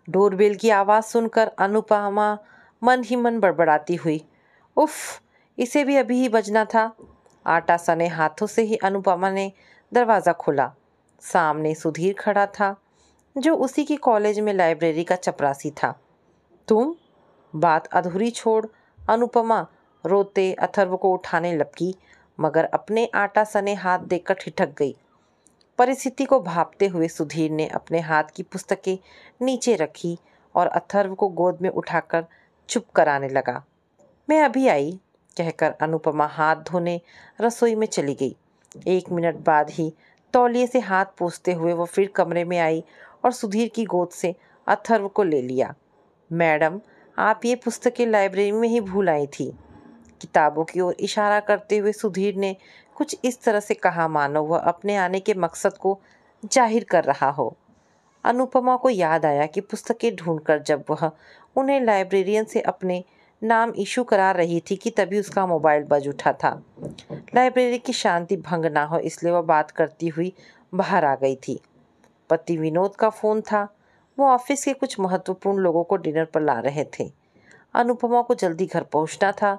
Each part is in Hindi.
डोरबेल की आवाज़ सुनकर अनुपमा मन ही मन बड़बड़ाती हुई, उफ, इसे भी अभी ही बजना था। आटा सने हाथों से ही अनुपमा ने दरवाज़ा खोला। सामने सुधीर खड़ा था, जो उसी की कॉलेज में लाइब्रेरी का चपरासी था। तुम? बात अधूरी छोड़ अनुपमा रोते अथर्व को उठाने लपकी, मगर अपने आटा सने हाथ देखकर ठिठक गई। परिस्थिति को भांपते हुए सुधीर ने अपने हाथ की पुस्तकें नीचे रखी और अथर्व को गोद में उठाकर चुप कराने लगा। मैं अभी आई, कहकर अनुपमा हाथ धोने रसोई में चली गई। 1 मिनट बाद ही तौलिए से हाथ पोंछते हुए वो फिर कमरे में आई और सुधीर की गोद से अथर्व को ले लिया। मैडम, आप ये पुस्तकें लाइब्रेरी में ही भूल आई थी। किताबों की ओर इशारा करते हुए सुधीर ने कुछ इस तरह से कहा मानो वह अपने आने के मकसद को जाहिर कर रहा हो। अनुपमा को याद आया कि पुस्तकें ढूंढकर जब वह उन्हें लाइब्रेरियन से अपने नाम इशू करा रही थी कि तभी उसका मोबाइल बज उठा था। लाइब्रेरी की शांति भंग ना हो इसलिए वह बात करती हुई बाहर आ गई थी। पति विनोद का फ़ोन था। वो ऑफिस के कुछ महत्वपूर्ण लोगों को डिनर पर ला रहे थे। अनुपमा को जल्दी घर पहुंचना था।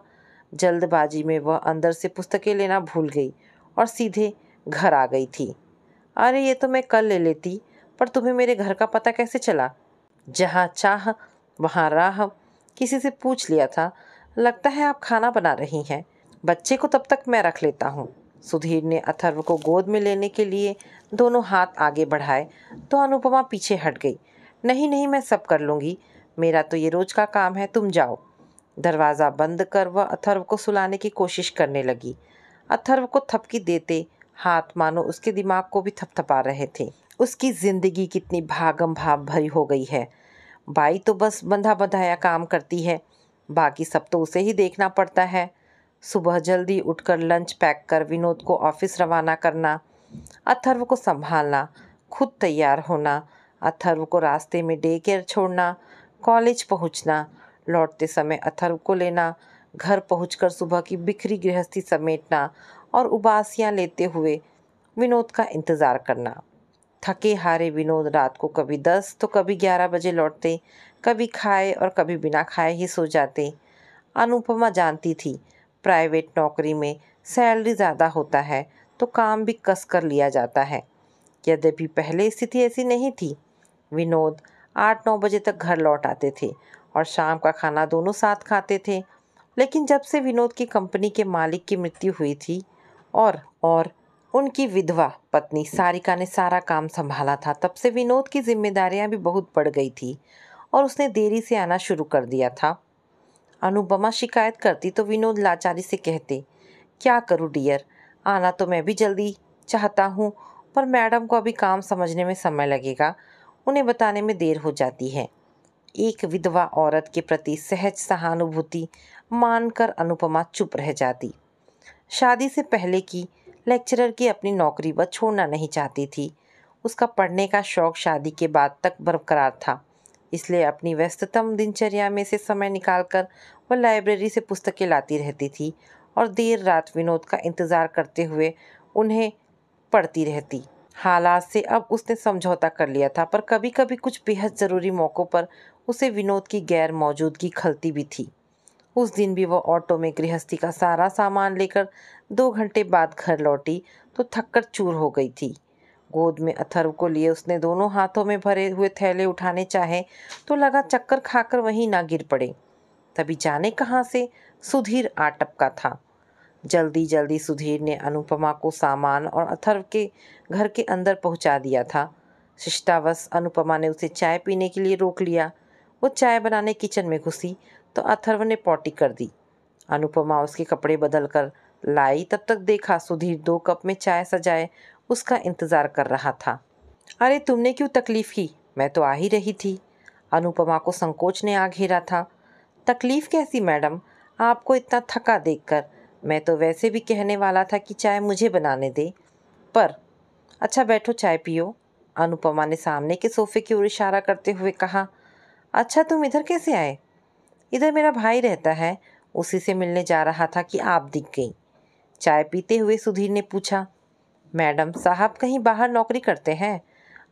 जल्दबाजी में वह अंदर से पुस्तकें लेना भूल गई और सीधे घर आ गई थी। अरे, ये तो मैं कल ले लेती, पर तुम्हें मेरे घर का पता कैसे चला? जहाँ चाह वहाँ राह, किसी से पूछ लिया था। लगता है आप खाना बना रही हैं। बच्चे को तब तक मैं रख लेता हूँ। सुधीर ने अथर्व को गोद में लेने के लिए दोनों हाथ आगे बढ़ाए तो अनुपमा पीछे हट गई। नहीं नहीं, मैं सब कर लूँगी, मेरा तो ये रोज का काम है, तुम जाओ। दरवाज़ा बंद कर वह अथर्व को सुलाने की कोशिश करने लगी। अथर्व को थपकी देते हाथ मानो उसके दिमाग को भी थपथपा रहे थे। उसकी जिंदगी कितनी भागम भाग भरी हो गई है। बाई तो बस बंधा बंधाया काम करती है, बाकी सब तो उसे ही देखना पड़ता है। सुबह जल्दी उठकर लंच पैक कर विनोद को ऑफिस रवाना करना, अथर्व को संभालना, खुद तैयार होना, अथर्व को रास्ते में डे केयर छोड़ना, कॉलेज पहुंचना, लौटते समय अथर्व को लेना, घर पहुंचकर सुबह की बिखरी गृहस्थी समेटना और उबासियां लेते हुए विनोद का इंतज़ार करना। थके हारे विनोद रात को कभी 10 तो कभी 11 बजे लौटते, कभी खाए और कभी बिना खाए ही सो जाते। अनुपमा जानती थी प्राइवेट नौकरी में सैलरी ज़्यादा होता है तो काम भी कस कर लिया जाता है। यद्यपि पहले स्थिति ऐसी नहीं थी। विनोद 8-9 बजे तक घर लौट आते थे और शाम का खाना दोनों साथ खाते थे। लेकिन जब से विनोद की कंपनी के मालिक की मृत्यु हुई थी और उनकी विधवा पत्नी सारिका ने सारा काम संभाला था, तब से विनोद की जिम्मेदारियां भी बहुत बढ़ गई थी और उसने देरी से आना शुरू कर दिया था। अनुपमा शिकायत करती तो विनोद लाचारी से कहते, क्या करूं डियर, आना तो मैं भी जल्दी चाहता हूं, पर मैडम को अभी काम समझने में समय लगेगा, उन्हें बताने में देर हो जाती है। एक विधवा औरत के प्रति सहज सहानुभूति मानकर अनुपमा चुप रह जाती। शादी से पहले की लेक्चरर की अपनी नौकरी वह छोड़ना नहीं चाहती थी। उसका पढ़ने का शौक शादी के बाद तक बरकरार था, इसलिए अपनी व्यस्ततम दिनचर्या में से समय निकालकर वह लाइब्रेरी से पुस्तकें लाती रहती थी और देर रात विनोद का इंतज़ार करते हुए उन्हें पढ़ती रहती। हालात से अब उसने समझौता कर लिया था, पर कभी कभी कुछ बेहद ज़रूरी मौक़ों पर उसे विनोद की गैर मौजूदगी खलती भी थी। उस दिन भी वह ऑटो में गृहस्थी का सारा सामान लेकर 2 घंटे बाद घर लौटी तो थककर चूर हो गई थी। गोद में अथर्व को लिए उसने दोनों हाथों में भरे हुए थैले उठाने चाहे तो लगा चक्कर खाकर वहीं ना गिर पड़े। तभी जाने कहाँ से सुधीर आ टपका था। जल्दी जल्दी सुधीर ने अनुपमा को सामान और अथर्व के घर के अंदर पहुंचा दिया था। शिष्टावश अनुपमा ने उसे चाय पीने के लिए रोक लिया। वो चाय बनाने किचन में घुसी तो अथर्व ने पॉटी कर दी। अनुपमा उसके कपड़े बदल कर लाई, तब तक देखा सुधीर 2 कप में चाय सजाए उसका इंतज़ार कर रहा था। अरे, तुमने क्यों तकलीफ़ की, मैं तो आ ही रही थी। अनुपमा को संकोच ने आ घेरा था। तकलीफ़ कैसी मैडम, आपको इतना थका देखकर, मैं तो वैसे भी कहने वाला था कि चाय मुझे बनाने दे, पर अच्छा बैठो चाय पियो। अनुपमा ने सामने के सोफे की ओर इशारा करते हुए कहा। अच्छा, तुम इधर कैसे आए? इधर मेरा भाई रहता है, उसी से मिलने जा रहा था कि आप दिख गई। चाय पीते हुए सुधीर ने पूछा। मैडम साहब कहीं बाहर नौकरी करते हैं?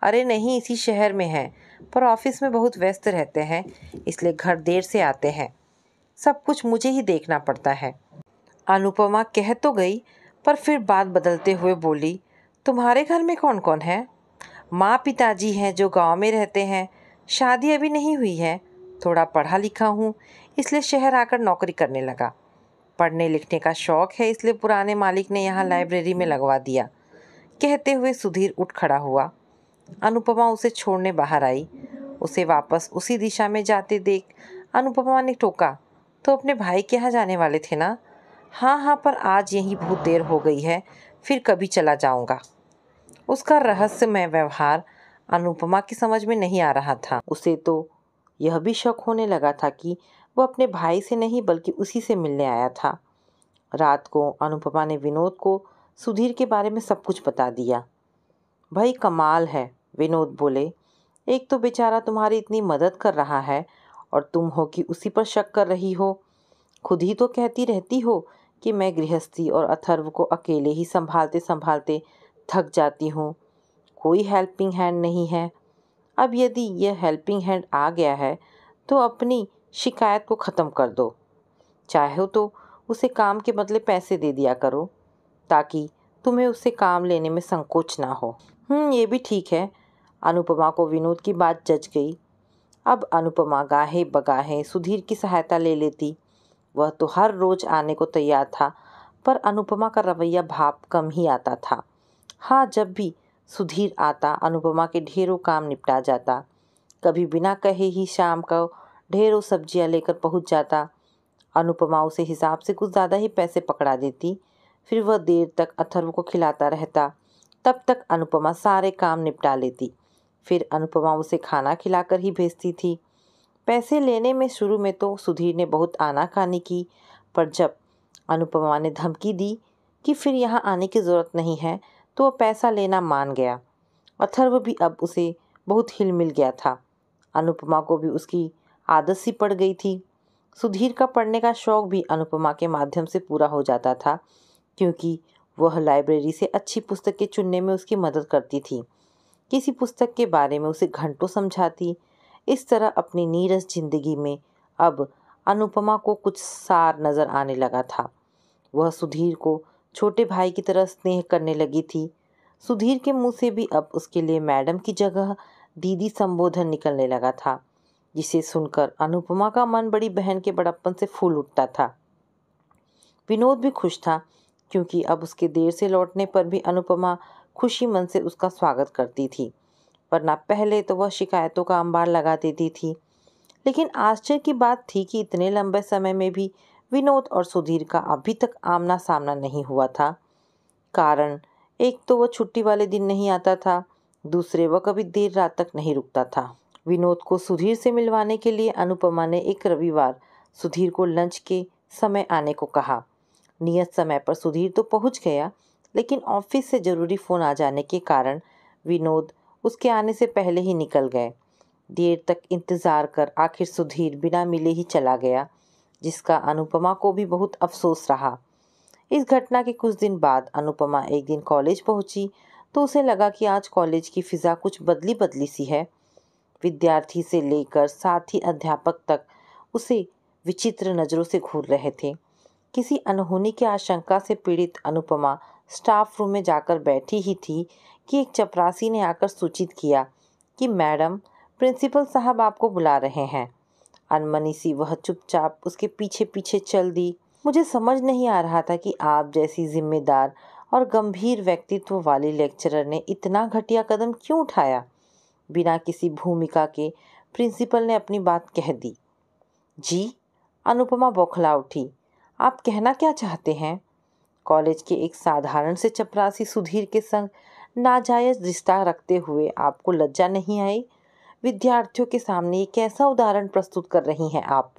अरे नहीं, इसी शहर में है, पर ऑफिस में बहुत व्यस्त रहते हैं, इसलिए घर देर से आते हैं। सब कुछ मुझे ही देखना पड़ता है। अनुपमा कह तो गई, पर फिर बात बदलते हुए बोली, तुम्हारे घर में कौन कौन है? माँ पिताजी हैं जो गांव में रहते हैं। शादी अभी नहीं हुई है। थोड़ा पढ़ा लिखा हूँ, इसलिए शहर आकर नौकरी करने लगा। पढ़ने लिखने का शौक है, इसलिए पुराने मालिक ने यहाँ लाइब्रेरी में लगवा दिया। कहते हुए सुधीर उठ खड़ा हुआ। अनुपमा उसे छोड़ने बाहर आई। उसे वापस उसी दिशा में जाते देख अनुपमा ने टोका, तो अपने भाई के यहाँ जाने वाले थे ना? हाँ हाँ, पर आज यहीं बहुत देर हो गई है, फिर कभी चला जाऊंगा। उसका रहस्यमय व्यवहार अनुपमा की समझ में नहीं आ रहा था। उसे तो यह भी शक होने लगा था कि वह अपने भाई से नहीं बल्कि उसी से मिलने आया था। रात को अनुपमा ने विनोद को सुधीर के बारे में सब कुछ बता दिया। भाई कमाल है, विनोद बोले। एक तो बेचारा तुम्हारी इतनी मदद कर रहा है और तुम हो कि उसी पर शक कर रही हो। खुद ही तो कहती रहती हो कि मैं गृहस्थी और अथर्व को अकेले ही संभालते संभालते थक जाती हूँ, कोई हेल्पिंग हैंड नहीं है। अब यदि यह हेल्पिंग हैंड आ गया है तो अपनी शिकायत को ख़त्म कर दो। चाहे तो उसे काम के बदले पैसे दे दिया करो, ताकि तुम्हें उससे काम लेने में संकोच ना हो। ये भी ठीक है। अनुपमा को विनोद की बात जच गई। अब अनुपमा गाहे बगाहे सुधीर की सहायता ले लेती। वह तो हर रोज आने को तैयार था, पर अनुपमा का रवैया भाप कम ही आता था। हाँ, जब भी सुधीर आता अनुपमा के ढेरों काम निपटा जाता। कभी बिना कहे ही शाम को ढेरों सब्जियां लेकर पहुंच जाता। अनुपमा उसे हिसाब से कुछ ज़्यादा ही पैसे पकड़ा देती। फिर वह देर तक अथर्व को खिलाता रहता। तब तक अनुपमा सारे काम निपटा लेती। फिर अनुपमा उसे खाना खिलाकर ही भेजती थी। पैसे लेने में शुरू में तो सुधीर ने बहुत आनाकानी की, पर जब अनुपमा ने धमकी दी कि फिर यहाँ आने की ज़रूरत नहीं है, तो वह पैसा लेना मान गया। अथर्व भी अब उसे बहुत हिल मिल गया था। अनुपमा को भी उसकी आदत सी पड़ गई थी। सुधीर का पढ़ने का शौक भी अनुपमा के माध्यम से पूरा हो जाता था, क्योंकि वह लाइब्रेरी से अच्छी पुस्तकें चुनने में उसकी मदद करती थी। किसी पुस्तक के बारे में उसे घंटों समझाती। इस तरह अपनी नीरस जिंदगी में अब अनुपमा को कुछ सार नजर आने लगा था। वह सुधीर को छोटे भाई की तरह स्नेह करने लगी थी। सुधीर के मुंह से भी अब उसके लिए मैडम की जगह दीदी संबोधन निकलने लगा था, जिसे सुनकर अनुपमा का मन बड़ी बहन के बड़प्पन से फूल उठता था। विनोद भी खुश था, क्योंकि अब उसके देर से लौटने पर भी अनुपमा खुशी मन से उसका स्वागत करती थी, वरना पहले तो वह शिकायतों का अंबार लगा देती थी। लेकिन आश्चर्य की बात थी कि इतने लंबे समय में भी विनोद और सुधीर का अभी तक आमना सामना नहीं हुआ था। कारण, एक तो वह छुट्टी वाले दिन नहीं आता था, दूसरे वह कभी देर रात तक नहीं रुकता था। विनोद को सुधीर से मिलवाने के लिए अनुपमा ने एक रविवार सुधीर को लंच के समय आने को कहा। नियत समय पर सुधीर तो पहुंच गया, लेकिन ऑफिस से जरूरी फ़ोन आ जाने के कारण विनोद उसके आने से पहले ही निकल गए। देर तक इंतज़ार कर आखिर सुधीर बिना मिले ही चला गया, जिसका अनुपमा को भी बहुत अफसोस रहा। इस घटना के कुछ दिन बाद अनुपमा एक दिन कॉलेज पहुंची तो उसे लगा कि आज कॉलेज की फ़िज़ा कुछ बदली बदली सी है। विद्यार्थी से लेकर साथ ही अध्यापक तक उसे विचित्र नज़रों से घूर रहे थे। किसी अनहोनी की आशंका से पीड़ित अनुपमा स्टाफ रूम में जाकर बैठी ही थी कि एक चपरासी ने आकर सूचित किया कि मैडम, प्रिंसिपल साहब आपको बुला रहे हैं। अनमनी सी वह चुपचाप उसके पीछे पीछे चल दी। मुझे समझ नहीं आ रहा था कि आप जैसी जिम्मेदार और गंभीर व्यक्तित्व वाली लेक्चरर ने इतना घटिया कदम क्यों उठाया। बिना किसी भूमिका के प्रिंसिपल ने अपनी बात कह दी। जी, अनुपमा बौखला उठी। आप कहना क्या चाहते हैं? कॉलेज के एक साधारण से चपरासी सुधीर के संग नाजायज रिश्ता रखते हुए आपको लज्जा नहीं आई? विद्यार्थियों के सामने ये कैसा उदाहरण प्रस्तुत कर रही हैं आप?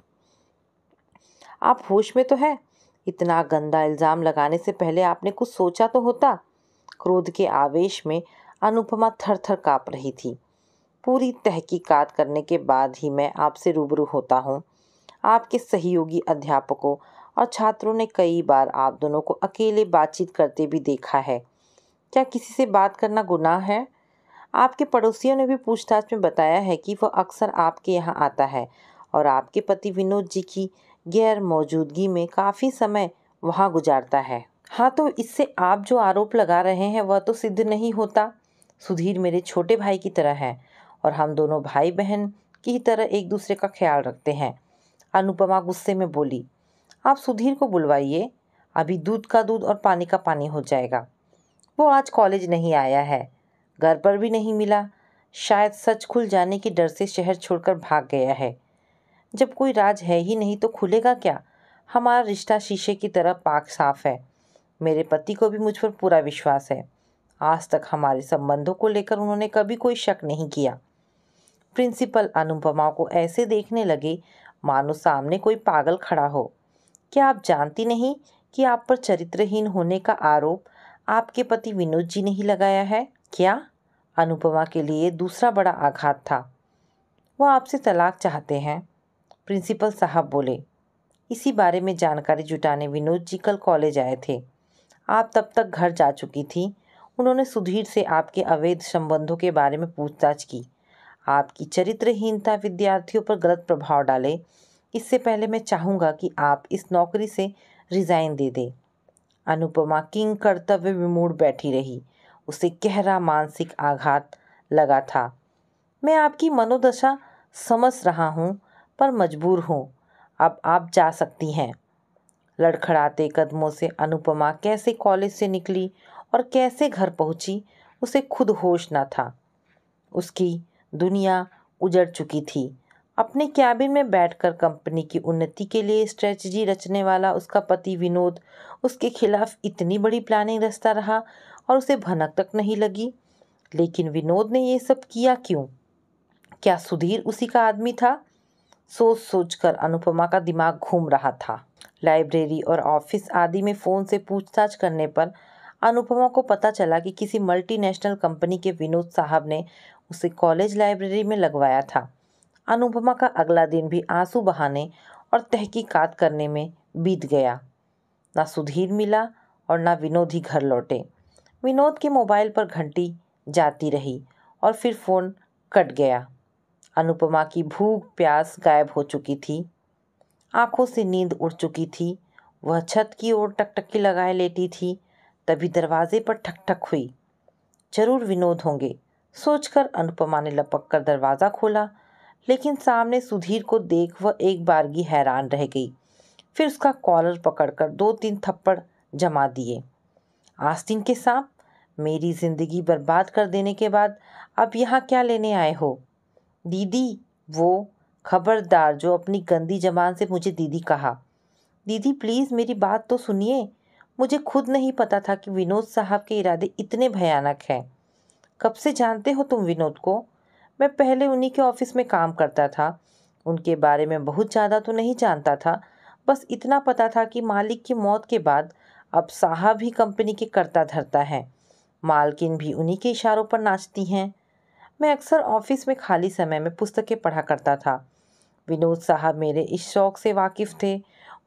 होश में तो है? इतना गंदा इल्जाम लगाने से पहले आपने कुछ सोचा तो होता। क्रोध के आवेश में अनुपमा थर थर काँप रही थी। पूरी तहकीकात करने के बाद ही मैं आपसे रूबरू होता हूँ। आपके सहयोगी अध्यापकों और छात्रों ने कई बार आप दोनों को अकेले बातचीत करते भी देखा है। क्या किसी से बात करना गुनाह है? आपके पड़ोसियों ने भी पूछताछ में बताया है कि वह अक्सर आपके यहाँ आता है और आपके पति विनोद जी की गैर मौजूदगी में काफ़ी समय वहाँ गुजारता है। हाँ, तो इससे आप जो आरोप लगा रहे हैं वह तो सिद्ध नहीं होता। सुधीर मेरे छोटे भाई की तरह है और हम दोनों भाई बहन की तरह एक दूसरे का ख्याल रखते हैं। अनुपमा गुस्से में बोली। आप सुधीर को बुलवाइए, अभी दूध का दूध और पानी का पानी हो जाएगा। वो आज कॉलेज नहीं आया है, घर पर भी नहीं मिला। शायद सच खुल जाने के डर से शहर छोड़कर भाग गया है। जब कोई राज है ही नहीं तो खुलेगा क्या? हमारा रिश्ता शीशे की तरह पाक साफ है। मेरे पति को भी मुझ पर पूरा विश्वास है। आज तक हमारे संबंधों को लेकर उन्होंने कभी कोई शक नहीं किया। प्रिंसिपल अनुपमा को ऐसे देखने लगे मानो सामने कोई पागल खड़ा हो। क्या आप जानती नहीं कि आप पर चरित्रहीन होने का आरोप आपके पति विनोद जी ने ही लगाया है? क्या? अनुपमा के लिए दूसरा बड़ा आघात था। वो आपसे तलाक चाहते हैं, प्रिंसिपल साहब बोले। इसी बारे में जानकारी जुटाने विनोद जी कल कॉलेज आए थे। आप तब तक घर जा चुकी थी। उन्होंने सुधीर से आपके अवैध संबंधों के बारे में पूछताछ की। आपकी चरित्रहीनता विद्यार्थियों पर गलत प्रभाव डाले, इससे पहले मैं चाहूँगा कि आप इस नौकरी से रिज़ाइन दे दें। अनुपमा किंग कर्तव्य विमूढ़ बैठी रही। उसे गहरा मानसिक आघात लगा था। मैं आपकी मनोदशा समझ रहा हूँ, पर मजबूर हूँ। अब आप जा सकती हैं। लड़खड़ाते कदमों से अनुपमा कैसे कॉलेज से निकली और कैसे घर पहुंची, उसे खुद होश न था। उसकी दुनिया उजड़ चुकी थी। अपने कैबिन में बैठकर कंपनी की उन्नति के लिए स्ट्रेटजी रचने वाला उसका पति विनोद उसके खिलाफ इतनी बड़ी प्लानिंग रचता रहा और उसे भनक तक नहीं लगी। लेकिन विनोद ने ये सब किया क्यों? क्या सुधीर उसी का आदमी था? सोच सोचकर अनुपमा का दिमाग घूम रहा था। लाइब्रेरी और ऑफिस आदि में फ़ोन से पूछताछ करने पर अनुपमा को पता चला कि किसी मल्टीनेशनल कंपनी के विनोद साहब ने उसे कॉलेज लाइब्रेरी में लगवाया था। अनुपमा का अगला दिन भी आंसू बहाने और तहकीकात करने में बीत गया। ना सुधीर मिला और ना विनोद ही घर लौटे। विनोद के मोबाइल पर घंटी जाती रही और फिर फ़ोन कट गया। अनुपमा की भूख प्यास गायब हो चुकी थी। आंखों से नींद उड़ चुकी थी। वह छत की ओर टकटकी लगाए लेटी थी। तभी दरवाजे पर ठक ठक हुई। जरूर विनोद होंगे सोचकर अनुपमा ने लपक कर दरवाज़ा खोला, लेकिन सामने सुधीर को देख वह एक बारगी हैरान रह गई। फिर उसका कॉलर पकड़कर 2-3 थप्पड़ जमा दिए। आस्तीन के सांप, मेरी ज़िंदगी बर्बाद कर देने के बाद अब यहाँ क्या लेने आए हो? दीदी, वो खबरदार जो अपनी गंदी जबान से मुझे दीदी कहा। दीदी प्लीज़ मेरी बात तो सुनिए। मुझे खुद नहीं पता था कि विनोद साहब के इरादे इतने भयानक हैं। कब से जानते हो तुम विनोद को? मैं पहले उन्हीं के ऑफिस में काम करता था। उनके बारे में बहुत ज़्यादा तो नहीं जानता था, बस इतना पता था कि मालिक की मौत के बाद अब साहब ही कंपनी के कर्ता धर्ता हैं। मालकिन भी उन्हीं के इशारों पर नाचती हैं। मैं अक्सर ऑफिस में खाली समय में पुस्तकें पढ़ा करता था। विनोद साहब मेरे इस शौक़ से वाकिफ़ थे।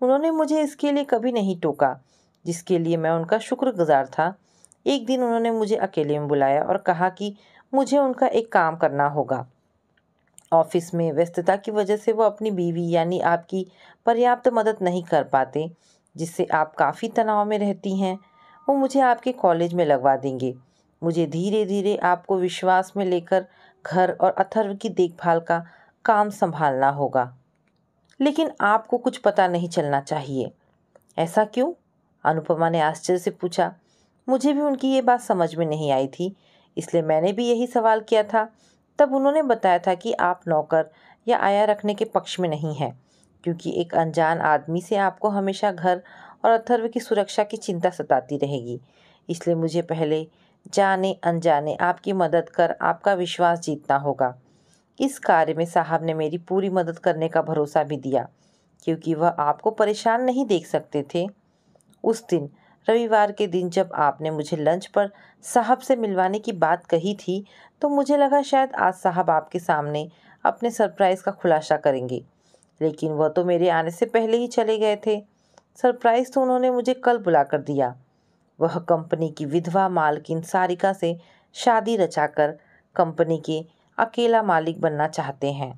उन्होंने मुझे इसके लिए कभी नहीं टोका, जिसके लिए मैं उनका शुक्रगुजार था। एक दिन उन्होंने मुझे अकेले में बुलाया और कहा कि मुझे उनका एक काम करना होगा। ऑफिस में व्यस्तता की वजह से वो अपनी बीवी यानी आपकी पर्याप्त मदद नहीं कर पाते, जिससे आप काफ़ी तनाव में रहती हैं। वो मुझे आपके कॉलेज में लगवा देंगे। मुझे धीरे धीरे आपको विश्वास में लेकर घर और अथर्व की देखभाल का काम संभालना होगा। लेकिन आपको कुछ पता नहीं चलना चाहिए। ऐसा क्यों? अनुपमा ने आश्चर्य से पूछा। मुझे भी उनकी ये बात समझ में नहीं आई थी, इसलिए मैंने भी यही सवाल किया था। तब उन्होंने बताया था कि आप नौकर या आया रखने के पक्ष में नहीं हैं, क्योंकि एक अनजान आदमी से आपको हमेशा घर और अथर्व की सुरक्षा की चिंता सताती रहेगी। इसलिए मुझे पहले जाने अनजाने आपकी मदद कर आपका विश्वास जीतना होगा। इस कार्य में साहब ने मेरी पूरी मदद करने का भरोसा भी दिया, क्योंकि वह आपको परेशान नहीं देख सकते थे। उस दिन रविवार के दिन जब आपने मुझे लंच पर साहब से मिलवाने की बात कही थी, तो मुझे लगा शायद आज साहब आपके सामने अपने सरप्राइज़ का खुलासा करेंगे, लेकिन वह तो मेरे आने से पहले ही चले गए थे। सरप्राइज़ तो उन्होंने मुझे कल बुला कर दिया। वह कंपनी की विधवा मालकिन सारिका से शादी रचाकर कंपनी के अकेला मालिक बनना चाहते हैं,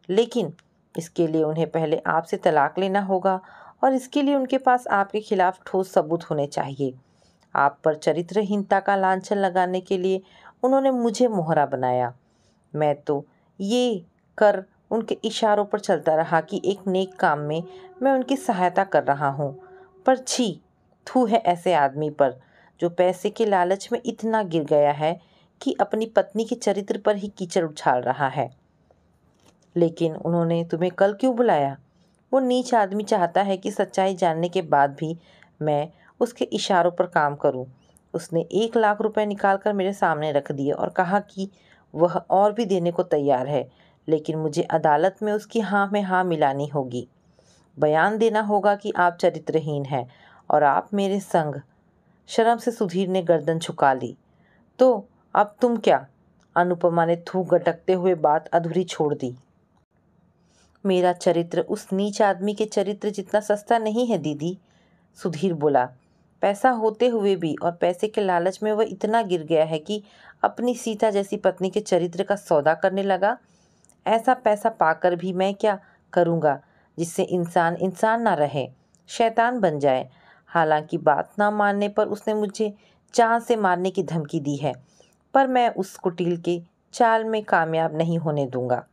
लेकिन इसके लिए उन्हें पहले आपसे तलाक लेना होगा और इसके लिए उनके पास आपके खिलाफ ठोस सबूत होने चाहिए। आप पर चरित्रहीनता का लांछन लगाने के लिए उन्होंने मुझे मोहरा बनाया। मैं तो ये कर उनके इशारों पर चलता रहा कि एक नेक काम में मैं उनकी सहायता कर रहा हूँ, पर छी, थू है ऐसे आदमी पर जो पैसे के लालच में इतना गिर गया है कि अपनी पत्नी के चरित्र पर ही कीचड़ उछाल रहा है। लेकिन उन्होंने तुम्हें कल क्यों बुलाया? वो नीच आदमी चाहता है कि सच्चाई जानने के बाद भी मैं उसके इशारों पर काम करूं। उसने 1 लाख रुपए निकालकर मेरे सामने रख दिए और कहा कि वह और भी देने को तैयार है, लेकिन मुझे अदालत में उसकी हाँ में हाँ मिलानी होगी। बयान देना होगा कि आप चरित्रहीन हैं और आप मेरे संग। शर्म से सुधीर ने गर्दन झुका ली। तो अब तुम क्या? अनुपमा ने थूक गटकते हुए बात अधूरी छोड़ दी। मेरा चरित्र उस नीच आदमी के चरित्र जितना सस्ता नहीं है दीदी, सुधीर बोला। पैसा होते हुए भी और पैसे के लालच में वह इतना गिर गया है कि अपनी सीता जैसी पत्नी के चरित्र का सौदा करने लगा। ऐसा पैसा पाकर भी मैं क्या करूँगा जिससे इंसान इंसान ना रहे, शैतान बन जाए। हालांकि बात ना मानने पर उसने मुझे जान से मारने की धमकी दी है, पर मैं उस कुटिल के चाल में कामयाब नहीं होने दूंगा।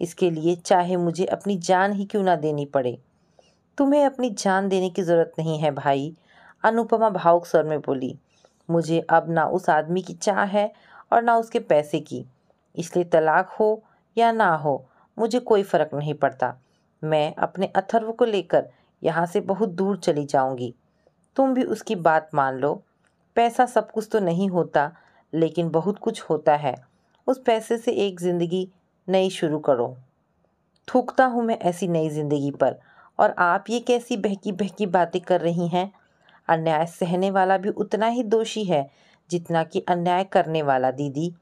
इसके लिए चाहे मुझे अपनी जान ही क्यों ना देनी पड़े। तुम्हें अपनी जान देने की ज़रूरत नहीं है भाई, अनुपमा भावुक स्वर में बोली। मुझे अब ना उस आदमी की चाह है और ना उसके पैसे की, इसलिए तलाक हो या ना हो मुझे कोई फ़र्क नहीं पड़ता। मैं अपने अथर्व को लेकर यहाँ से बहुत दूर चली जाऊँगी। तुम भी उसकी बात मान लो। पैसा सब कुछ तो नहीं होता, लेकिन बहुत कुछ होता है। उस पैसे से एक ज़िंदगी नई शुरू करो। थूकता हूँ मैं ऐसी नई ज़िंदगी पर, और आप ये कैसी बहकी बहकी बातें कर रही हैं? अन्याय सहने वाला भी उतना ही दोषी है जितना कि अन्याय करने वाला। दीदी,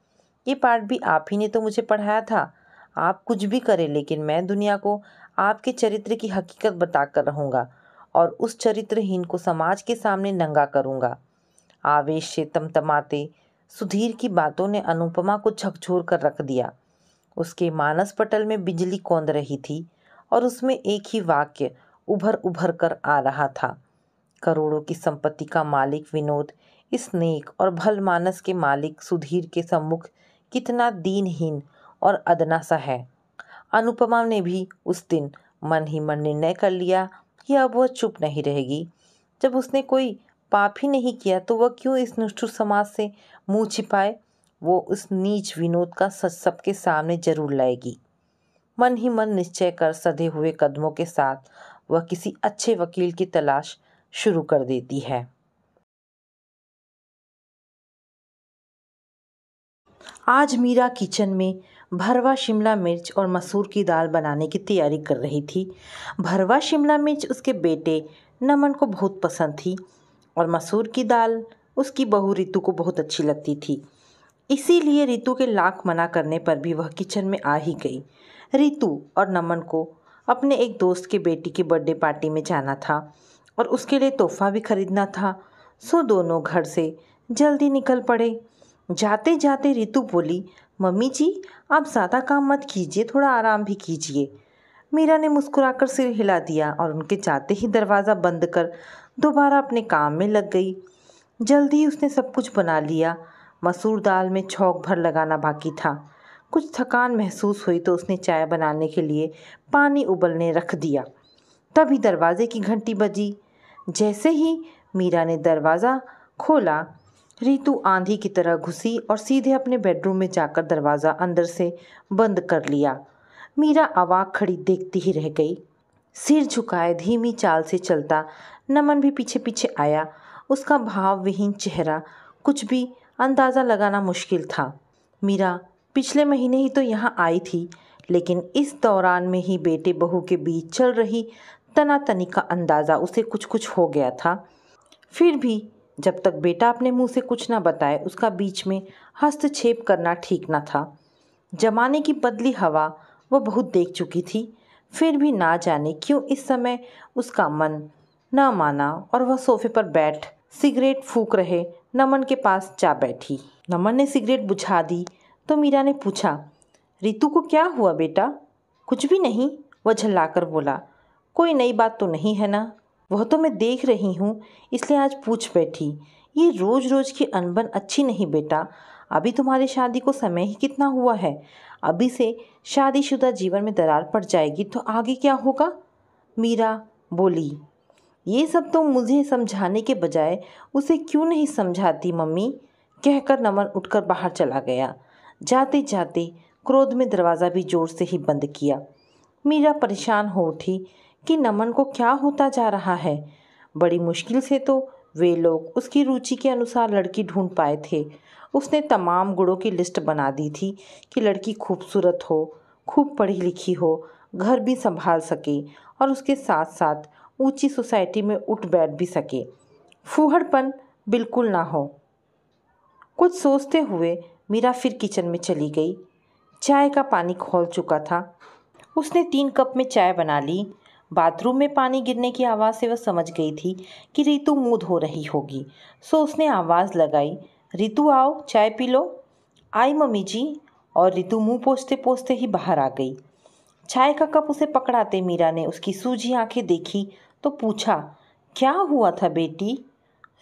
ये पाठ भी आप ही ने तो मुझे पढ़ाया था। आप कुछ भी करें, लेकिन मैं दुनिया को आपके चरित्र की हकीकत बताकर रहूँगा और उस चरित्रहीन को समाज के सामने नंगा करूँगा। आवेश से तमतमाते सुधीर की बातों ने अनुपमा को झकझोर कर रख दिया। उसके मानस पटल में बिजली कौंध रही थी और उसमें एक ही वाक्य उभर उभर कर आ रहा था। करोड़ों की संपत्ति का मालिक विनोद इस नेक और भल मानस के मालिक सुधीर के सम्मुख कितना दीनहीन और अदना सा है। अनुपमा ने भी उस दिन मन ही मन निर्णय कर लिया कि अब वह चुप नहीं रहेगी। जब उसने कोई पाप ही नहीं किया तो वह क्यों इस निष्ठुर समाज से मुंह छिपाए? वो उस नीच विनोद का सच सबके सामने जरूर लाएगी। मन ही मन निश्चय कर सधे हुए कदमों के साथ वह किसी अच्छे वकील की तलाश शुरू कर देती है। आज मीरा किचन में भरवा शिमला मिर्च और मसूर की दाल बनाने की तैयारी कर रही थी। भरवा शिमला मिर्च उसके बेटे नमन को बहुत पसंद थी और मसूर की दाल उसकी बहू रितु को बहुत अच्छी लगती थी। इसीलिए रितु के लाख मना करने पर भी वह किचन में आ ही गई। रितु और नमन को अपने एक दोस्त के बेटी की बर्थडे पार्टी में जाना था और उसके लिए तोहफा भी खरीदना था, सो दोनों घर से जल्दी निकल पड़े। जाते जाते रितु बोली, मम्मी जी, आप ज़्यादा काम मत कीजिए, थोड़ा आराम भी कीजिए। मीरा ने मुस्कुराकर सिर हिला दिया और उनके जाते ही दरवाज़ा बंद कर दोबारा अपने काम में लग गई। जल्दी ही उसने सब कुछ बना लिया। मसूर दाल में छौंक भर लगाना बाकी था। कुछ थकान महसूस हुई तो उसने चाय बनाने के लिए पानी उबलने रख दिया। तभी दरवाजे की घंटी बजी। जैसे ही मीरा ने दरवाज़ा खोला, रितु आंधी की तरह घुसी और सीधे अपने बेडरूम में जाकर दरवाज़ा अंदर से बंद कर लिया। मीरा अवाक खड़ी देखती ही रह गई। सिर झुकाए धीमी चाल से चलता नमन भी पीछे पीछे आया। उसका भाव विहीन चेहरा, कुछ भी अंदाज़ा लगाना मुश्किल था। मीरा पिछले महीने ही तो यहाँ आई थी, लेकिन इस दौरान में ही बेटे बहू के बीच चल रही तनातनी का अंदाज़ा उसे कुछ कुछ हो गया था। फिर भी जब तक बेटा अपने मुंह से कुछ ना बताए, उसका बीच में हस्तक्षेप करना ठीक न था। जमाने की बदली हवा वह बहुत देख चुकी थी। फिर भी ना जाने क्यों इस समय उसका मन न माना और वह सोफे पर बैठ सिगरेट फूंक रहे नमन के पास जा बैठी। नमन ने सिगरेट बुझा दी तो मीरा ने पूछा, रितु को क्या हुआ बेटा? कुछ भी नहीं, वह झल्लाकर बोला। कोई नई बात तो नहीं है ना? वह तो मैं देख रही हूँ, इसलिए आज पूछ बैठी। ये रोज रोज की अनबन अच्छी नहीं बेटा। अभी तुम्हारी शादी को समय ही कितना हुआ है। अभी से शादीशुदा जीवन में दरार पड़ जाएगी तो आगे क्या होगा? मीरा बोली। ये सब तो मुझे समझाने के बजाय उसे क्यों नहीं समझाती मम्मी? कहकर नमन उठकर बाहर चला गया। जाते जाते क्रोध में दरवाज़ा भी जोर से ही बंद किया। मीरा परेशान हो उठी कि नमन को क्या होता जा रहा है। बड़ी मुश्किल से तो वे लोग उसकी रुचि के अनुसार लड़की ढूंढ पाए थे। उसने तमाम गुणों की लिस्ट बना दी थी कि लड़की खूबसूरत हो, खूब पढ़ी लिखी हो, घर भी संभाल सके और उसके साथ साथ ऊंची सोसाइटी में उठ बैठ भी सके, फूहड़पन बिल्कुल ना हो। कुछ सोचते हुए मीरा फिर किचन में चली गई। चाय का पानी खौल चुका था। उसने 3 कप में चाय बना ली। बाथरूम में पानी गिरने की आवाज़ से वह समझ गई थी कि रितु मुँह धो रही होगी, सो उसने आवाज़ लगाई, रितु आओ चाय पी लो। आई मम्मी जी। और रितु मुँह पोंछते पोंछते ही बाहर आ गई। चाय का कप उसे पकड़ाते मीरा ने उसकी सूजी आंखें देखी तो पूछा, क्या हुआ था बेटी?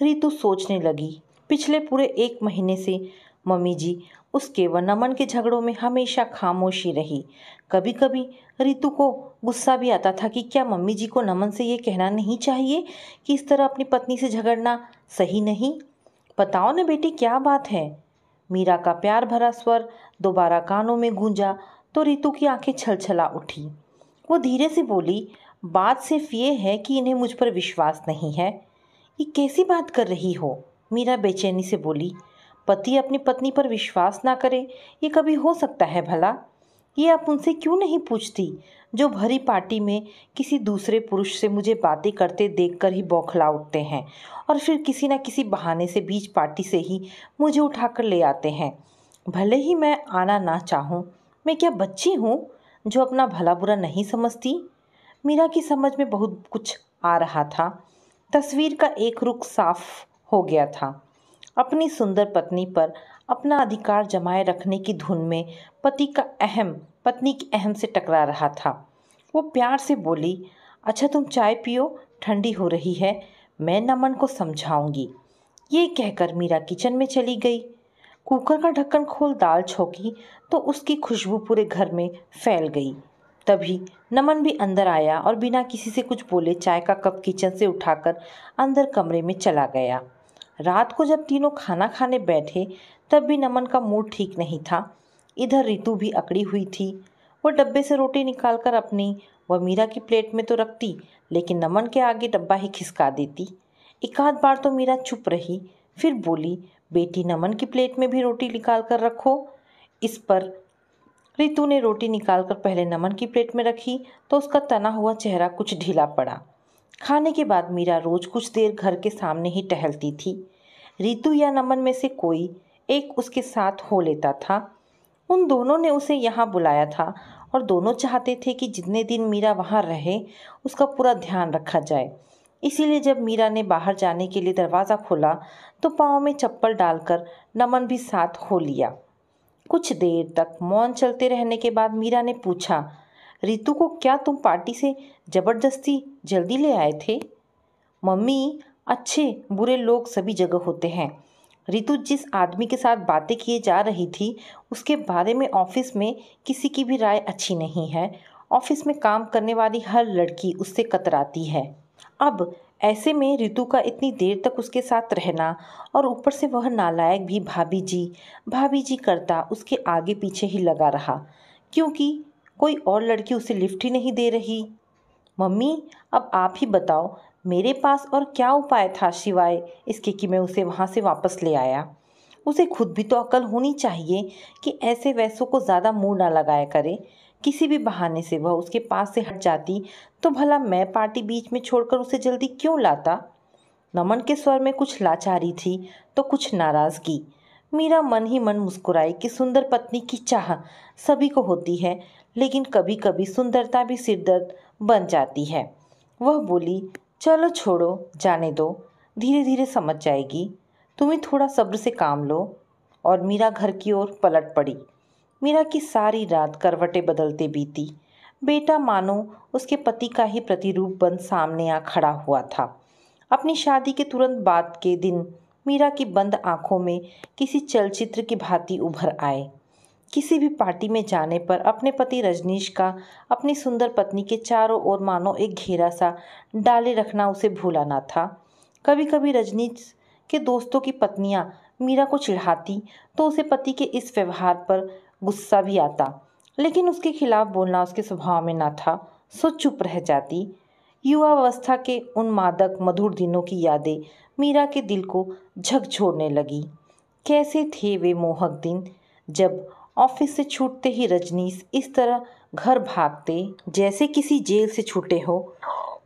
रितु सोचने लगी। पिछले पूरे 1 महीने से मम्मी जी उसके व नमन के झगड़ों में हमेशा खामोशी रही। कभी कभी रितु को गुस्सा भी आता था कि क्या मम्मी जी को नमन से ये कहना नहीं चाहिए कि इस तरह अपनी पत्नी से झगड़ना सही नहीं? बताओ न बेटी, क्या बात है? मीरा का प्यार भरा स्वर दोबारा कानों में गूंजा तो रितु की आंखें छलछला उठी। वो धीरे से बोली, बात सिर्फ ये है कि इन्हें मुझ पर विश्वास नहीं है। ये कैसी बात कर रही हो? मीरा बेचैनी से बोली। पति अपनी पत्नी पर विश्वास ना करे, ये कभी हो सकता है भला? ये आप उनसे क्यों नहीं पूछती, जो भरी पार्टी में किसी दूसरे पुरुष से मुझे बातें करते देखकर ही बौखला उठते हैं और फिर किसी न किसी बहाने से बीच पार्टी से ही मुझे उठाकर ले आते हैं। भले ही मैं आना ना चाहूँ, मैं क्या बच्ची हूँ जो अपना भला बुरा नहीं समझती? मीरा की समझ में बहुत कुछ आ रहा था। तस्वीर का एक रुख साफ हो गया था। अपनी सुंदर पत्नी पर अपना अधिकार जमाए रखने की धुन में पत्नी की अहम से टकरा रहा था। वो प्यार से बोली, अच्छा तुम चाय पियो, ठंडी हो रही है, मैं नमन को समझाऊंगी। ये कहकर मीरा किचन में चली गई। कुकर का ढक्कन खोल दाल छौंकी तो उसकी खुशबू पूरे घर में फैल गई। तभी नमन भी अंदर आया और बिना किसी से कुछ बोले चाय का कप किचन से उठाकर अंदर कमरे में चला गया। रात को जब तीनों खाना खाने बैठे तब भी नमन का मूड ठीक नहीं था। इधर रितु भी अकड़ी हुई थी। वो डब्बे से रोटी निकालकर अपनी व मीरा की प्लेट में तो रखती, लेकिन नमन के आगे डब्बा ही खिसका देती। एक आध बार तो मीरा चुप रही, फिर बोली, बेटी नमन की प्लेट में भी रोटी निकाल कर रखो। इस पर रितु ने रोटी निकालकर पहले नमन की प्लेट में रखी तो उसका तना हुआ चेहरा कुछ ढीला पड़ा। खाने के बाद मीरा रोज कुछ देर घर के सामने ही टहलती थी। रितु या नमन में से कोई एक उसके साथ हो लेता था। उन दोनों ने उसे यहाँ बुलाया था और दोनों चाहते थे कि जितने दिन मीरा वहाँ रहे उसका पूरा ध्यान रखा जाए। इसीलिए जब मीरा ने बाहर जाने के लिए दरवाज़ा खोला तो पाँव में चप्पल डालकर नमन भी साथ हो लिया। कुछ देर तक मौन चलते रहने के बाद मीरा ने पूछा, रितु को क्या तुम पार्टी से जबरदस्ती जल्दी ले आए थे? मम्मी, अच्छे बुरे लोग सभी जगह होते हैं। रितु जिस आदमी के साथ बातें किए जा रही थी उसके बारे में ऑफिस में किसी की भी राय अच्छी नहीं है। ऑफिस में काम करने वाली हर लड़की उससे कतराती है। अब ऐसे में रितु का इतनी देर तक उसके साथ रहना और ऊपर से वह नालायक भी भाभी जी करता उसके आगे पीछे ही लगा रहा, क्योंकि कोई और लड़की उसे लिफ्ट ही नहीं दे रही। मम्मी, अब आप ही बताओ, मेरे पास और क्या उपाय था सिवाय इसके कि मैं उसे वहाँ से वापस ले आया? उसे खुद भी तो अकल होनी चाहिए कि ऐसे वैसों को ज़्यादा मुंह ना लगाया करे। किसी भी बहाने से वह उसके पास से हट जाती तो भला मैं पार्टी बीच में छोड़कर उसे जल्दी क्यों लाता? नमन के स्वर में कुछ लाचारी थी तो कुछ नाराज़गी। मीरा मन ही मन मुस्कुराई कि सुंदर पत्नी की चाह सभी को होती है, लेकिन कभी कभी सुंदरता भी सिरदर्द बन जाती है। वह बोली, चलो छोड़ो, जाने दो, धीरे धीरे समझ जाएगी। तुम्हें थोड़ा सब्र से काम लो। और मीरा घर की ओर पलट पड़ी। मीरा की सारी रात करवटें बदलते बीती। बेटा मानो उसके पति का ही प्रतिरूप बन सामने आ खड़ा हुआ था। अपनी शादी के तुरंत बाद के दिन मीरा की बंद आंखों में किसी चलचित्र की भांति उभर आए। किसी भी पार्टी में जाने पर अपने पति रजनीश का अपनी सुंदर पत्नी के चारों ओर मानो एक घेरा सा डाले रखना उसे भूला ना था। कभी कभी रजनीश के दोस्तों की पत्नियां मीरा को चिढ़ाती तो उसे पति के इस व्यवहार पर गुस्सा भी आता, लेकिन उसके खिलाफ बोलना उसके स्वभाव में ना था, सो चुप रह जाती। युवावस्था के उन मादक मधुर दिनों की यादें मीरा के दिल को झकझोरने लगी। कैसे थे वे मोहक दिन, जब ऑफिस से छूटते ही रजनीश इस तरह घर भागते जैसे किसी जेल से छूटे हो।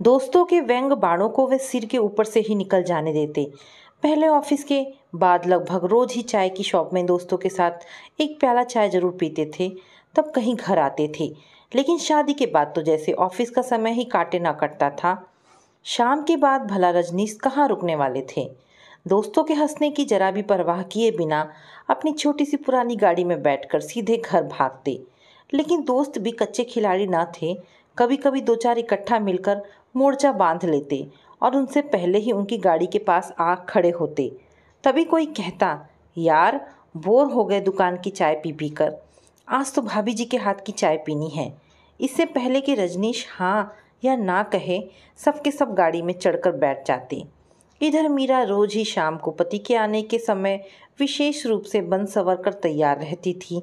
दोस्तों के व्यंग बाणों को वे सिर के ऊपर से ही निकल जाने देते। पहले ऑफिस के बाद लगभग रोज ही चाय की शॉप में दोस्तों के साथ एक प्याला चाय जरूर पीते थे, तब कहीं घर आते थे। लेकिन शादी के बाद तो जैसे ऑफिस का समय ही काटे ना कटता था। शाम के बाद भला रजनीश कहाँ रुकने वाले थे। दोस्तों के हंसने की जरा भी परवाह किए बिना अपनी छोटी सी पुरानी गाड़ी में बैठकर सीधे घर भागते। लेकिन दोस्त भी कच्चे खिलाड़ी ना थे। कभी कभी दो चार इकट्ठा मिलकर मोर्चा बांध लेते और उनसे पहले ही उनकी गाड़ी के पास आ खड़े होते। तभी कोई कहता, यार बोर हो गए दुकान की चाय पी पी कर, आज तो भाभी जी के हाथ की चाय पीनी है। इससे पहले कि रजनीश हाँ या ना कहे, सबके सब गाड़ी में चढ़कर बैठ जाते। इधर मीरा रोज ही शाम को पति के आने के समय विशेष रूप से बन संवर कर तैयार रहती थी।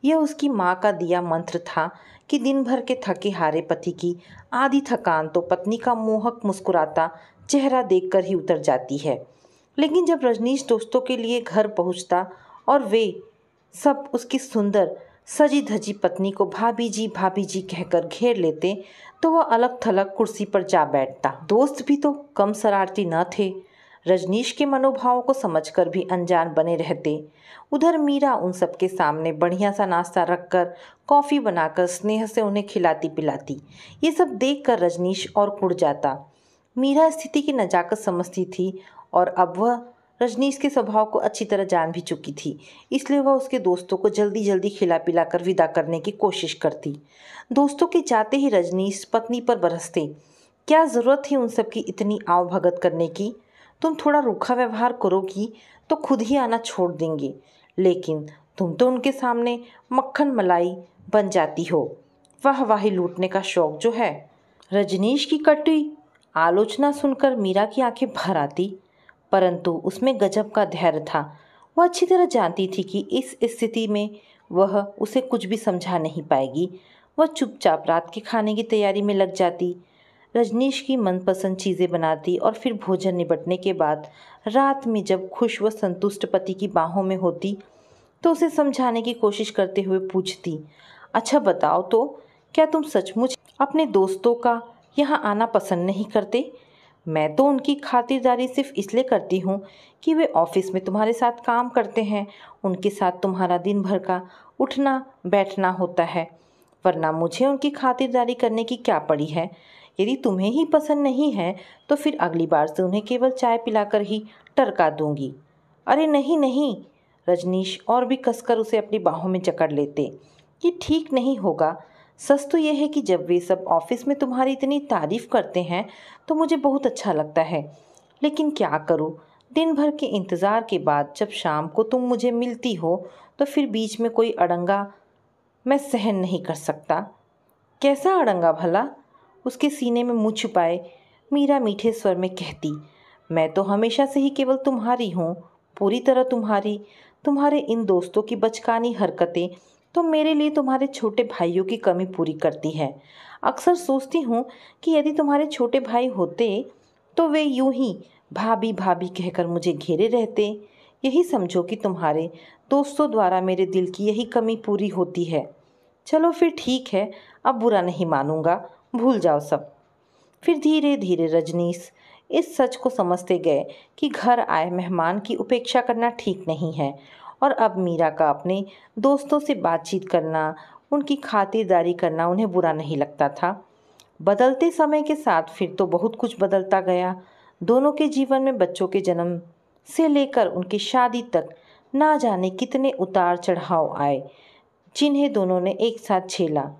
यह उसकी माँ का दिया मंत्र था कि दिन भर के थके हारे पति की आधी थकान तो पत्नी का मोहक मुस्कुराता चेहरा देखकर ही उतर जाती है। लेकिन जब रजनीश दोस्तों के लिए घर पहुंचता और वे सब उसकी सुंदर सजी धजी पत्नी को भाभी जी कहकर घेर लेते, तो वह अलग थलग कुर्सी पर जा बैठता। दोस्त भी तो कम शरारती न थे, रजनीश के मनोभावों को समझकर भी अनजान बने रहते। उधर मीरा उन सबके सामने बढ़िया सा नाश्ता रखकर कॉफ़ी बनाकर स्नेह से उन्हें खिलाती पिलाती। ये सब देखकर रजनीश और कुड़ जाता। मीरा स्थिति की नजाकत समझती थी और अब वह रजनीश के स्वभाव को अच्छी तरह जान भी चुकी थी, इसलिए वह उसके दोस्तों को जल्दी जल्दी खिला पिला कर विदा करने की कोशिश करती। दोस्तों के जाते ही रजनीश पत्नी पर बरसते, क्या ज़रूरत थी उन सब की इतनी आवभगत करने की। तुम थोड़ा रूखा व्यवहार करोगी तो खुद ही आना छोड़ देंगे, लेकिन तुम तो उनके सामने मक्खन मलाई बन जाती हो। वाहवाही लूटने का शौक जो है। रजनीश की कटुई आलोचना सुनकर मीरा की आंखें भर आती, परंतु उसमें गजब का धैर्य था। वह अच्छी तरह जानती थी कि इस स्थिति में वह उसे कुछ भी समझा नहीं पाएगी। वह चुपचाप रात के खाने की तैयारी में लग जाती, रजनीश की मनपसंद चीज़ें बनाती और फिर भोजन निपटने के बाद रात में जब खुश व संतुष्ट पति की बाहों में होती तो उसे समझाने की कोशिश करते हुए पूछती, अच्छा बताओ तो, क्या तुम सचमुच अपने दोस्तों का यहाँ आना पसंद नहीं करते? मैं तो उनकी खातिरदारी सिर्फ इसलिए करती हूँ कि वे ऑफिस में तुम्हारे साथ काम करते हैं, उनके साथ तुम्हारा दिन भर का उठना बैठना होता है, वरना मुझे उनकी खातिरदारी करने की क्या पड़ी है। यदि तुम्हें ही पसंद नहीं है तो फिर अगली बार से उन्हें केवल चाय पिलाकर ही टरका दूंगी। अरे नहीं नहीं, रजनीश और भी कसकर उसे अपनी बाहों में जकड़ लेते। ये ठीक नहीं होगा। सच तो यह है कि जब वे सब ऑफिस में तुम्हारी इतनी तारीफ करते हैं तो मुझे बहुत अच्छा लगता है, लेकिन क्या करूँ, दिन भर के इंतज़ार के बाद जब शाम को तुम मुझे मिलती हो तो फिर बीच में कोई अड़ंगा मैं सहन नहीं कर सकता। कैसा अड़ंगा भला? उसके सीने में मुँह छुपाए मीरा मीठे स्वर में कहती, मैं तो हमेशा से ही केवल तुम्हारी हूँ, पूरी तरह तुम्हारी। तुम्हारे इन दोस्तों की बचकानी हरकतें तो मेरे लिए तुम्हारे छोटे भाइयों की कमी पूरी करती है। अक्सर सोचती हूँ कि यदि तुम्हारे छोटे भाई होते तो वे यूं ही भाभी भाभी कहकर मुझे घेरे रहते। यही समझो कि तुम्हारे दोस्तों द्वारा मेरे दिल की यही कमी पूरी होती है। चलो फिर ठीक है, अब बुरा नहीं मानूंगा, भूल जाओ सब। फिर धीरे धीरे रजनीश इस सच को समझते गए कि घर आए मेहमान की उपेक्षा करना ठीक नहीं है और अब मीरा का अपने दोस्तों से बातचीत करना, उनकी खातिरदारी करना उन्हें बुरा नहीं लगता था। बदलते समय के साथ फिर तो बहुत कुछ बदलता गया। दोनों के जीवन में बच्चों के जन्म से लेकर उनकी शादी तक ना जाने कितने उतार चढ़ाव आए जिन्हें दोनों ने एक साथ झेला।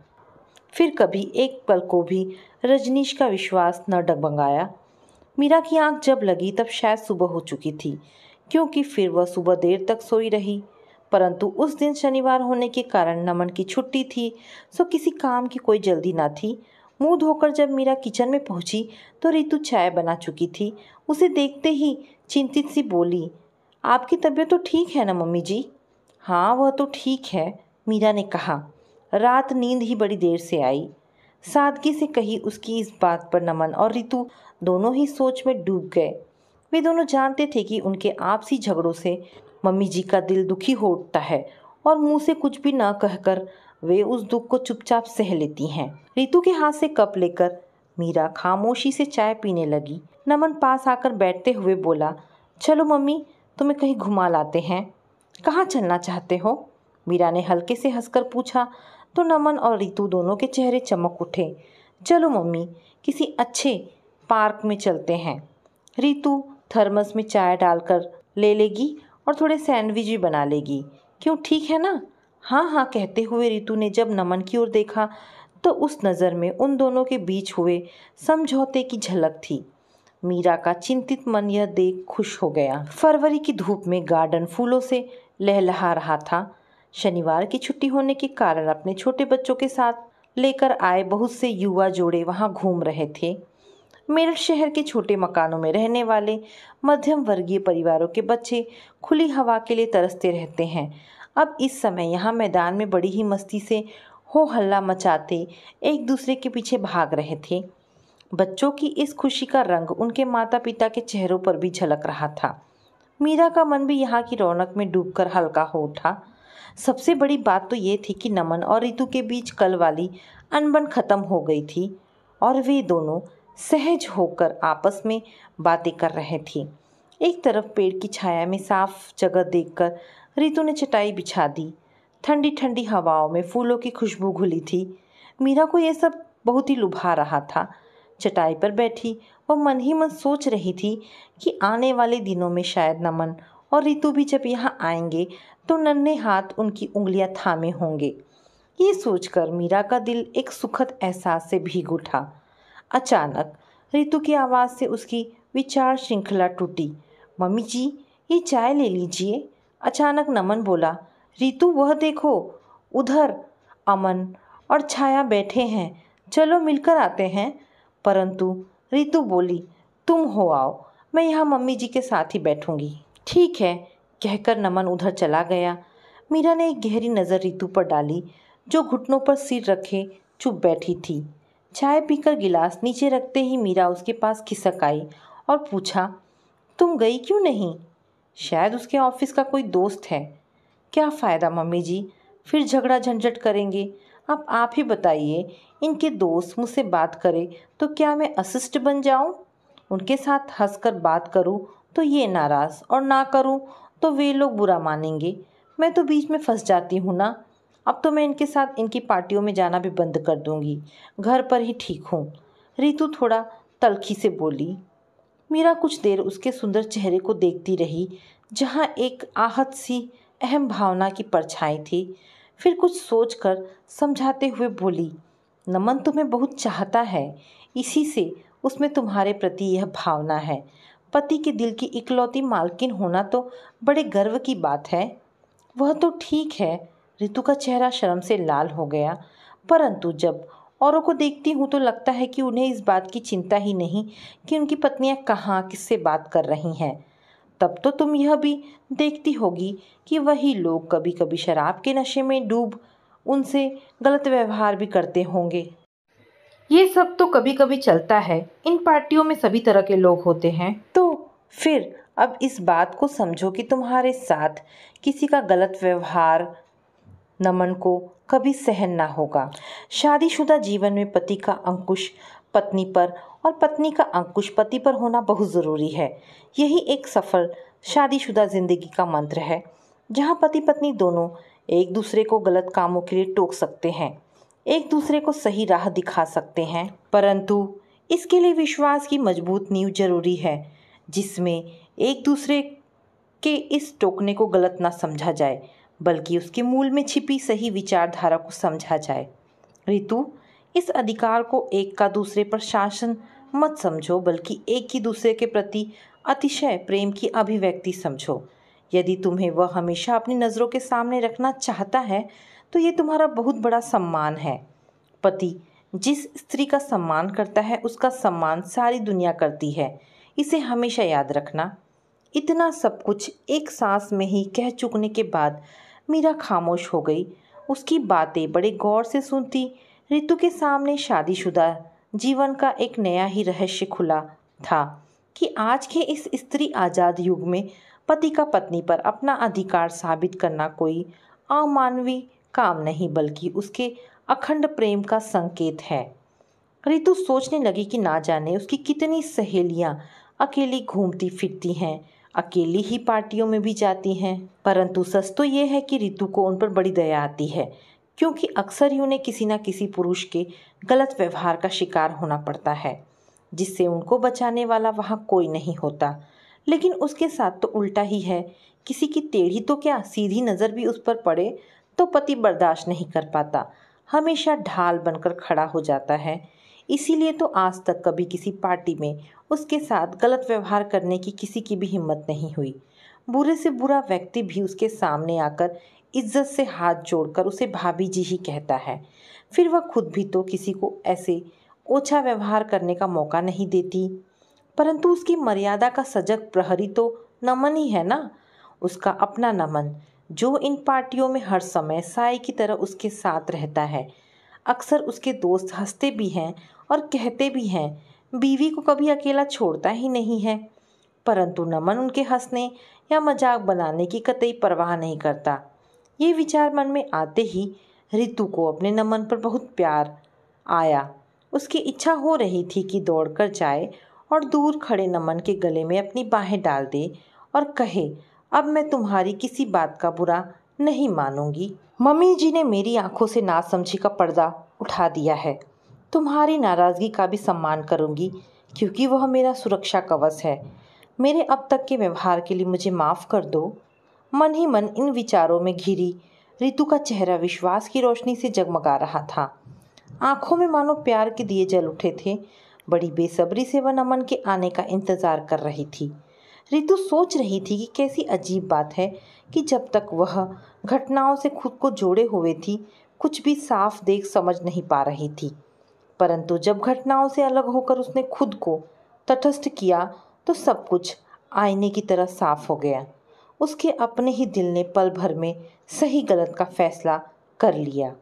फिर कभी एक पल को भी रजनीश का विश्वास न डगमगाया। मीरा की आंख जब लगी तब शायद सुबह हो चुकी थी, क्योंकि फिर वह सुबह देर तक सोई रही। परंतु उस दिन शनिवार होने के कारण नमन की छुट्टी थी, सो किसी काम की कोई जल्दी न थी। मुंह धोकर जब मीरा किचन में पहुंची तो रितु चाय बना चुकी थी। उसे देखते ही चिंतित सी बोली, आपकी तबीयत तो ठीक है ना मम्मी जी? हाँ, वह तो ठीक है, मीरा ने कहा। रात नींद ही बड़ी देर से आई। सादगी से कही उसकी इस बात पर नमन और रितु दोनों ही सोच में डूब गए। वे दोनों जानते थे कि उनके आपसी झगड़ों से मम्मी जी का दिल दुखी हो उठता है और मुंह से कुछ भी न कहकर वे उस दुख को चुपचाप सह लेती हैं। रितु के हाथ से कप लेकर मीरा खामोशी से चाय पीने लगी। नमन पास आकर बैठते हुए बोला, चलो मम्मी, तुम्हें कहीं घुमा लाते हैं। कहाँ चलना चाहते हो? मीरा ने हल्के से हंसकर पूछा तो नमन और रितु दोनों के चेहरे चमक उठे। चलो मम्मी, किसी अच्छे पार्क में चलते हैं। रितु थर्मस में चाय डालकर ले लेगी और थोड़े सैंडविच भी बना लेगी। क्यों, ठीक है ना? हाँ हाँ कहते हुए रितु ने जब नमन की ओर देखा तो उस नज़र में उन दोनों के बीच हुए समझौते की झलक थी। मीरा का चिंतित मन यह देख खुश हो गया। फरवरी की धूप में गार्डन फूलों से लहलहा रहा था। शनिवार की छुट्टी होने के कारण अपने छोटे बच्चों के साथ लेकर आए बहुत से युवा जोड़े वहां घूम रहे थे। मेरठ शहर के छोटे मकानों में रहने वाले मध्यम वर्गीय परिवारों के बच्चे खुली हवा के लिए तरसते रहते हैं। अब इस समय यहाँ मैदान में बड़ी ही मस्ती से हो हल्ला मचाते एक दूसरे के पीछे भाग रहे थे। बच्चों की इस खुशी का रंग उनके माता पिता के चेहरों पर भी झलक रहा था। मीरा का मन भी यहाँ की रौनक में डूबकर हल्का हो उठा। सबसे बड़ी बात तो ये थी कि नमन और रितु के बीच कल वाली अनबन खत्म हो गई थी और वे दोनों सहज होकर आपस में बातें कर रहे थे। एक तरफ पेड़ की छाया में साफ जगह देखकर रितु ने चटाई बिछा दी। ठंडी ठंडी हवाओं में फूलों की खुशबू घुली थी। मीरा को यह सब बहुत ही लुभा रहा था। चटाई पर बैठी वह मन ही मन सोच रही थी कि आने वाले दिनों में शायद नमन और रितु भी जब यहाँ आएंगे तो नन्हे हाथ उनकी उंगलियां थामे होंगे। ये सोचकर मीरा का दिल एक सुखद एहसास से भीग उठा। अचानक रितु की आवाज़ से उसकी विचार श्रृंखला टूटी। मम्मी जी, ये चाय ले लीजिए। अचानक नमन बोला, रितु वह देखो, उधर अमन और छाया बैठे हैं, चलो मिलकर आते हैं। परंतु रितु बोली, तुम हो आओ, मैं यहाँ मम्मी जी के साथ ही बैठूंगी। ठीक है, कहकर नमन उधर चला गया। मीरा ने एक गहरी नज़र रितु पर डाली, जो घुटनों पर सिर रखे चुप बैठी थी। चाय पीकर गिलास नीचे रखते ही मीरा उसके पास खिसक आई और पूछा, तुम गई क्यों नहीं? शायद उसके ऑफिस का कोई दोस्त है। क्या फ़ायदा मम्मी जी, फिर झगड़ा झंझट करेंगे। अब आप ही बताइए, इनके दोस्त मुझसे बात करे तो क्या मैं अशिष्ट बन जाऊं? उनके साथ हंसकर बात करूं तो ये नाराज़, और ना करूं तो वे लोग बुरा मानेंगे। मैं तो बीच में फंस जाती हूँ ना। अब तो मैं इनके साथ इनकी पार्टियों में जाना भी बंद कर दूंगी, घर पर ही ठीक हूँ। रितु थोड़ा तल्खी से बोली। मीरा कुछ देर उसके सुंदर चेहरे को देखती रही, जहाँ एक आहत सी अहम भावना की परछाई थी। फिर कुछ सोचकर समझाते हुए बोली, नमन तुम्हें बहुत चाहता है, इसी से उसमें तुम्हारे प्रति यह भावना है। पति के दिल की इकलौती मालकिन होना तो बड़े गर्व की बात है। वह तो ठीक है। रितु का चेहरा शर्म से लाल हो गया। परंतु जब औरों को देखती हूँ तो लगता है कि उन्हें इस बात की चिंता ही नहीं कि उनकी पत्नियां कहाँ किससे बात कर रही हैं। तब तो तुम यह भी देखती होगी कि वही लोग कभी कभी शराब के नशे में डूब उनसे गलत व्यवहार भी करते होंगे। ये सब तो कभी कभी चलता है, इन पार्टियों में सभी तरह के लोग होते हैं। तो फिर अब इस बात को समझो कि तुम्हारे साथ किसी का गलत व्यवहार नमन को कभी सहन ना होगा। शादीशुदा जीवन में पति का अंकुश पत्नी पर और पत्नी का अंकुश पति पर होना बहुत ज़रूरी है। यही एक सफल शादीशुदा जिंदगी का मंत्र है, जहाँ पति पत्नी दोनों एक दूसरे को गलत कामों के लिए टोक सकते हैं, एक दूसरे को सही राह दिखा सकते हैं। परंतु इसके लिए विश्वास की मजबूत नींव जरूरी है, जिसमें एक दूसरे कि इस टोकने को गलत ना समझा जाए, बल्कि उसके मूल में छिपी सही विचारधारा को समझा जाए। रितु, इस अधिकार को एक का दूसरे पर शासन मत समझो, बल्कि एक ही दूसरे के प्रति अतिशय प्रेम की अभिव्यक्ति समझो। यदि तुम्हें वह हमेशा अपनी नज़रों के सामने रखना चाहता है तो ये तुम्हारा बहुत बड़ा सम्मान है। पति जिस स्त्री का सम्मान करता है उसका सम्मान सारी दुनिया करती है, इसे हमेशा याद रखना। इतना सब कुछ एक सांस में ही कह चुकने के बाद मीरा खामोश हो गई। उसकी बातें बड़े गौर से सुनती रितु के सामने शादीशुदा जीवन का एक नया ही रहस्य खुला था कि आज के इस स्त्री आज़ाद युग में पति का पत्नी पर अपना अधिकार साबित करना कोई अमानवीय काम नहीं, बल्कि उसके अखंड प्रेम का संकेत है। रितु सोचने लगी कि ना जाने उसकी कितनी सहेलियां अकेली घूमती फिरती हैं, अकेली ही पार्टियों में भी जाती हैं, परंतु सच तो ये है कि रितु को उन पर बड़ी दया आती है, क्योंकि अक्सर ही उन्हें किसी न किसी पुरुष के गलत व्यवहार का शिकार होना पड़ता है, जिससे उनको बचाने वाला वहाँ कोई नहीं होता। लेकिन उसके साथ तो उल्टा ही है, किसी की टेढ़ी तो क्या सीधी नज़र भी उस पर पड़े तो पति बर्दाश्त नहीं कर पाता, हमेशा ढाल बनकर खड़ा हो जाता है। इसीलिए तो आज तक कभी किसी पार्टी में उसके साथ गलत व्यवहार करने की किसी की भी हिम्मत नहीं हुई। बुरे से बुरा व्यक्ति भी उसके सामने आकर इज्जत से हाथ जोड़कर उसे भाभी जी ही कहता है। फिर वह खुद भी तो किसी को ऐसे ओछा व्यवहार करने का मौका नहीं देती। परंतु उसकी मर्यादा का सजग प्रहरी तो नमन ही है ना, उसका अपना नमन, जो इन पार्टियों में हर समय साई की तरह उसके साथ रहता है। अक्सर उसके दोस्त हंसते भी हैं और कहते भी हैं बीवी को कभी अकेला छोड़ता ही नहीं है, परंतु नमन उनके हंसने या मजाक बनाने की कतई परवाह नहीं करता। ये विचार मन में आते ही रितु को अपने नमन पर बहुत प्यार आया। उसकी इच्छा हो रही थी कि दौड़कर जाए और दूर खड़े नमन के गले में अपनी बाहें डाल दे और कहे, अब मैं तुम्हारी किसी बात का बुरा नहीं मानूंगी। मम्मी जी ने मेरी आंखों से नासमझी का पर्दा उठा दिया है। तुम्हारी नाराज़गी का भी सम्मान करूंगी, क्योंकि वह मेरा सुरक्षा कवच है। मेरे अब तक के व्यवहार के लिए मुझे माफ़ कर दो। मन ही मन इन विचारों में घिरी रितु का चेहरा विश्वास की रोशनी से जगमगा रहा था। आंखों में मानो प्यार के दिए जल उठे थे। बड़ी बेसब्री से वह नमन के आने का इंतजार कर रही थी। रितु सोच रही थी कि कैसी अजीब बात है कि जब तक वह घटनाओं से खुद को जोड़े हुए थी, कुछ भी साफ देख समझ नहीं पा रही थी, परंतु जब घटनाओं से अलग होकर उसने खुद को तटस्थ किया तो सब कुछ आईने की तरह साफ हो गया। उसके अपने ही दिल ने पल भर में सही गलत का फैसला कर लिया।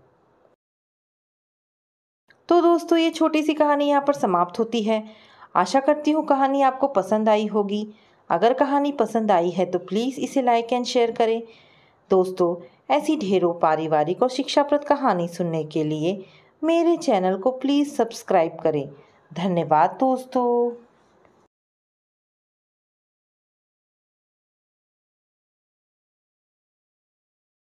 तो दोस्तों, ये छोटी सी कहानी यहाँ पर समाप्त होती है। आशा करती हूँ कहानी आपको पसंद आई होगी। अगर कहानी पसंद आई है तो प्लीज़ इसे लाइक एंड शेयर करें। दोस्तों, ऐसी ढेरों पारिवारिक और शिक्षाप्रद कहानी सुनने के लिए मेरे चैनल को प्लीज़ सब्सक्राइब करें। धन्यवाद दोस्तों।